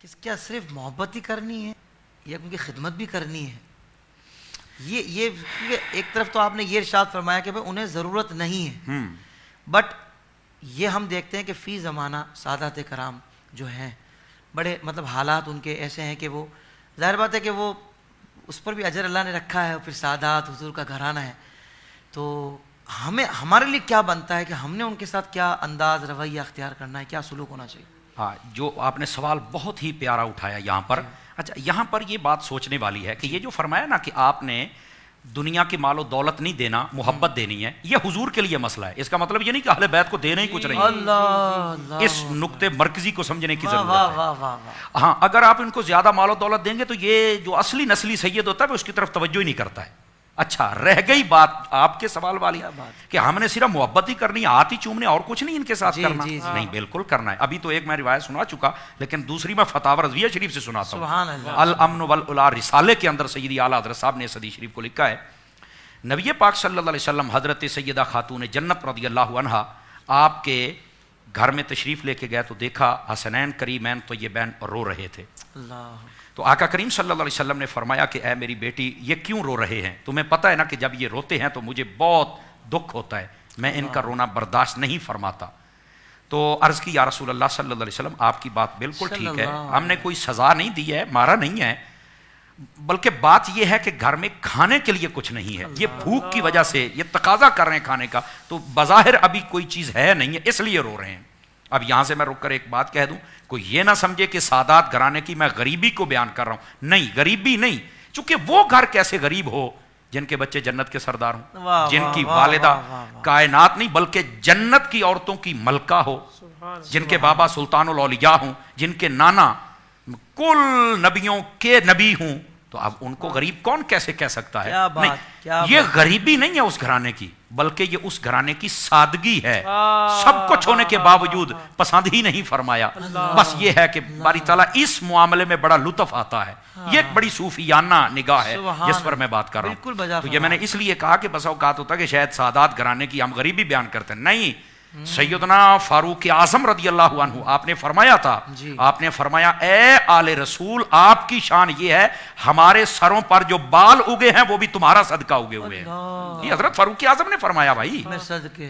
کہ کیا صرف محبت ہی کرنی ہے یا ان کی خدمت بھی کرنی ہے؟ یہ ایک طرف تو آپ نے یہ ارشاد فرمایا کہ انہیں ضرورت نہیں ہے، بٹ یہ ہم دیکھتے ہیں کہ فی زمانہ سادات کرام جو ہیں بڑے مطلب حالات ان کے ایسے ہیں کہ وہ ظاہر بات ہے کہ وہ اس پر بھی اجر اللہ نے رکھا ہے، اور پھر سادات حضور کا گھرانہ ہے، تو ہمارے لیے کیا بنتا ہے کہ ہم نے ان کے ساتھ کیا انداز رویہ اختیار کرنا ہے، کیا سلوک ہونا چاہیے؟ ہاں، جو آپ نے سوال بہت ہی پیارا اٹھایا یہاں پر. اچھا، یہاں پر یہ بات سوچنے والی ہے کہ یہ جو فرمایا نا کہ آپ نے دنیا کی مال و دولت نہیں دینا، محبت دینی ہے، یہ حضور کے لیے مسئلہ ہے. اس کا مطلب یہ نہیں کہ اہل بیت کو دینا ہی کچھ نہیں ہے. اس نقطے مرکزی کو سمجھنے کی ضرورت ہے. ہاں، اگر آپ ان کو زیادہ مال و دولت دیں گے تو یہ جو اصلی نسلی سید ہوتا ہے وہ اس کی طرف توجہ ہی نہیں کرتا ہے. اچھا، رہ گئی بات آپ کے سوال والی کہ ہم نے صرف محبت ہی کرنی ہے، ہاتھ ہی چومنے، اور کچھ نہیں ان کے ساتھ کرنا. نہیں، بالکل کرنا ہے. ابھی تو ایک میں روایت سنا چکا، لیکن دوسری میں فتاوی رضویہ شریف سے سناتا ہوں. الامن والعلا رسالے کے اندر سیدی اعلیٰ حضرت صاحب نے اس حدیث شریف کو لکھا ہے. نبی پاک صلی اللہ علیہ وسلم حضرت سیدہ خاتون جنت رضی اللہ عنہا آپ کے گھر میں تشریف لے کے گئے تو دیکھا حسنین کریمین طیبین رو رہے تھے. تو آقا کریم صلی اللہ علیہ وسلم نے فرمایا کہ اے میری بیٹی، یہ کیوں رو رہے ہیں؟ تمہیں پتہ ہے نا کہ جب یہ روتے ہیں تو مجھے بہت دکھ ہوتا ہے، میں ان کا رونا برداشت نہیں فرماتا. تو عرض کی یا رسول اللہ صلی اللہ علیہ وسلم، آپ کی بات بالکل ٹھیک ہے، ہم نے کوئی سزا نہیں دی ہے، مارا نہیں ہے، بلکہ بات یہ ہے کہ گھر میں کھانے کے لیے کچھ نہیں ہے، یہ بھوک کی وجہ سے یہ تقاضا کر رہے ہیں کھانے کا، تو بظاہر ابھی کوئی چیز ہے نہیں ہے، اس لیے رو رہے ہیں. اب یہاں سے میں رک کر ایک بات کہہ دوں، کوئی یہ نہ سمجھے کہ سادات گھرانے کی میں غریبی کو بیان کر رہا ہوں. نہیں، غریبی نہیں، چونکہ وہ گھر کیسے غریب ہو جن کے بچے جنت کے سردار ہوں، جن کی والدہ کائنات نہیں بلکہ جنت کی عورتوں کی ملکہ ہو، جن کے بابا سلطان الاولیاء ہوں، جن کے نانا کل نبیوں کے نبی ہوں. تو اب ان کو غریب کون کیسے کہہ سکتا ہے؟ نہیں، یہ غریبی نہیں ہے اس گھرانے کی، بلکہ یہ اس گھرانے کی سادگی ہے. سب کچھ ہونے کے باوجود پسند ہی نہیں فرمایا. بس یہ ہے کہ باری تعالیٰ اس معاملے میں بڑا لطف آتا ہے. یہ ایک بڑی صوفیانہ نگاہ ہے جس پر میں بات کر رہا ہوں. تو یہ میں نے اس لیے کہا کہ بس اوقات ہوتا ہے کہ شاید سادات گھرانے کی ہم غریبی بیان کرتے ہیں. نہیں، سیدنا فاروق اعظم رضی اللہ عنہ آپ نے فرمایا تھا، آپ نے فرمایا اے آل رسول، آپ کی شان یہ ہے ہمارے سروں پر جو بال اگے ہیں وہ بھی تمہارا صدقہ اگے ہوئے ہیں. یہ حضرت فاروق اعظم نے فرمایا. بھائی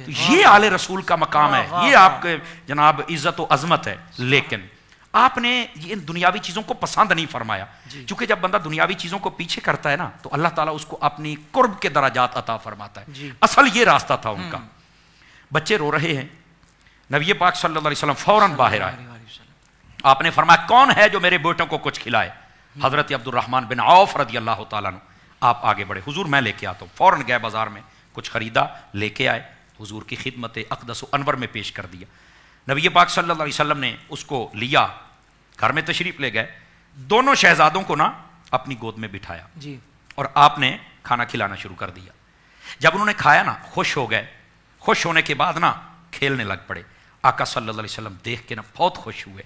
یہ آل رسول کا مقام ہے، یہ آپ کے جناب عزت و عظمت ہے. لیکن آپ نے ان دنیاوی چیزوں کو پسند نہیں فرمایا، چونکہ جب بندہ دنیاوی چیزوں کو پیچھے کرتا ہے نا تو اللہ تعالیٰ اس کو اپنی قرب کے درجات عطا فرماتا ہے. اصل یہ راستہ تھا ان کا. بچے رو رہے ہیں، نبی پاک صلی اللہ علیہ وسلم فوراً باہر آئے. آپ نے فرمایا کون ہے جو میرے بیٹوں کو کچھ کھلائے؟ حضرت عبد الرحمن بن عوف رضی اللہ تعالیٰ عنہ. آپ آگے بڑھے، حضور میں لے کے آتا ہوں. فوراً گئے بازار میں، کچھ خریدا، لے کے آئے، حضور کی خدمت اقدس و انور میں پیش کر دیا. نبی پاک صلی اللہ علیہ وسلم نے اس کو لیا، گھر میں تشریف لے گئے، دونوں شہزادوں کو نا اپنی گود میں بٹھایا اور آپ نے کھانا کھلانا شروع کر دیا. جب انہوں نے کھایا نا خوش ہو گئے. خوش ہونے کے بعد نا کھیلنے لگ پڑے. آقا صلی اللہ علیہ وسلم دیکھ کے نا بہت خوش ہوئے.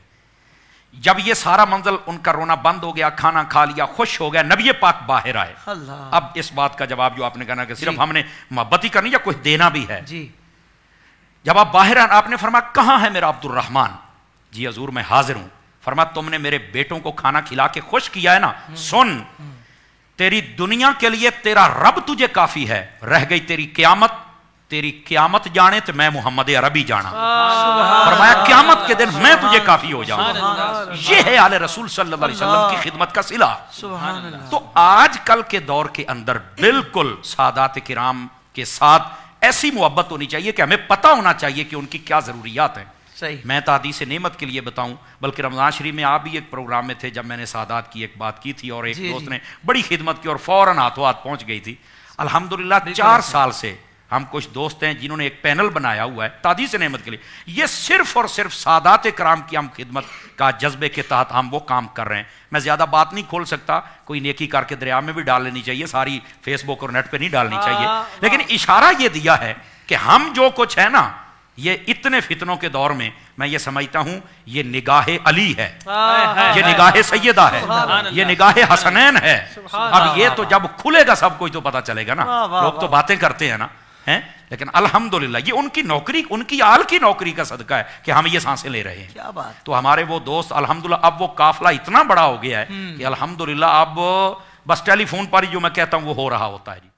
جب یہ سارا منزل ان کا رونا بند ہو گیا، کھانا کھا لیا، خوش ہو گیا، نبی پاک باہر آئے. اب اس بات کا جواب جو آپ نے کہا کہ صرف ہم نے محبت ہی کرنی یا کچھ دینا بھی ہے. جب آپ باہر آئے آپ نے فرمایا کہاں ہے میرا عبد الرحمن؟ جی حضور میں حاضر ہوں. فرمایا تم نے میرے بیٹوں کو کھانا کھلا کے خوش کیا ہے نا، سن تیری دنیا کے لیے تیرا رب تجھے کافی ہے، رہ گئی تیری قیامت. تیری قیامت جانے تو میں محمد عربی جانا. فرمایا قیامت کے دن میں تجھے کافی ہو جاؤں. یہ ہے آل رسول صلی اللہ علیہ وسلم کی خدمت کا صلہ. تو آج کل کے دور کے اندر بالکل سادات کرام کے ساتھ ایسی محبت ہونی چاہیے کہ ہمیں پتہ ہونا چاہیے کہ ان کی کیا ضروریات ہیں. میں تحدیث نعمت کے لیے بتاؤں، بلکہ رمضان شریف میں آپ بھی ایک پروگرام میں تھے جب میں نے سادات کی ایک بات کی تھی اور ایک دوست نے بڑی خدمت کی اور فوراً ہاتھوں ہاتھ پہنچ گئی تھی. الحمدللہ 4 سال سے ہم کچھ دوست ہیں جنہوں نے ایک پینل بنایا ہوا ہے تحدیث نعمت کے لیے. یہ صرف اور صرف سادات کرام کی ہم خدمت کا جذبے کے تحت ہم وہ کام کر رہے ہیں. میں زیادہ بات نہیں کھول سکتا، کوئی نیکی کر کے دریا میں بھی ڈال لینی چاہیے، ساری فیس بک اور نیٹ پہ نہیں ڈالنی چاہیے. لیکن اشارہ یہ دیا ہے کہ ہم جو کچھ ہے نا، یہ اتنے فتنوں کے دور میں میں یہ سمجھتا ہوں یہ نگاہ علی ہے، یہ نگاہ سیدہ ہے، یہ نگاہ حسنین ہے. اب یہ تو جب کھلے گا سب کچھ تو پتہ چلے گا نا. لوگ تو باتیں کرتے ہیں نا، لیکن الحمدللہ یہ ان کی نوکری، ان کی آل کی نوکری کا صدقہ ہے کہ ہم یہ سانسیں لے رہے ہیں. کیا بات. تو ہمارے وہ دوست الحمدللہ اب وہ قافلہ اتنا بڑا ہو گیا ہے کہ الحمدللہ اب بس ٹیلی فون پر ہی جو میں کہتا ہوں وہ ہو رہا ہوتا ہے.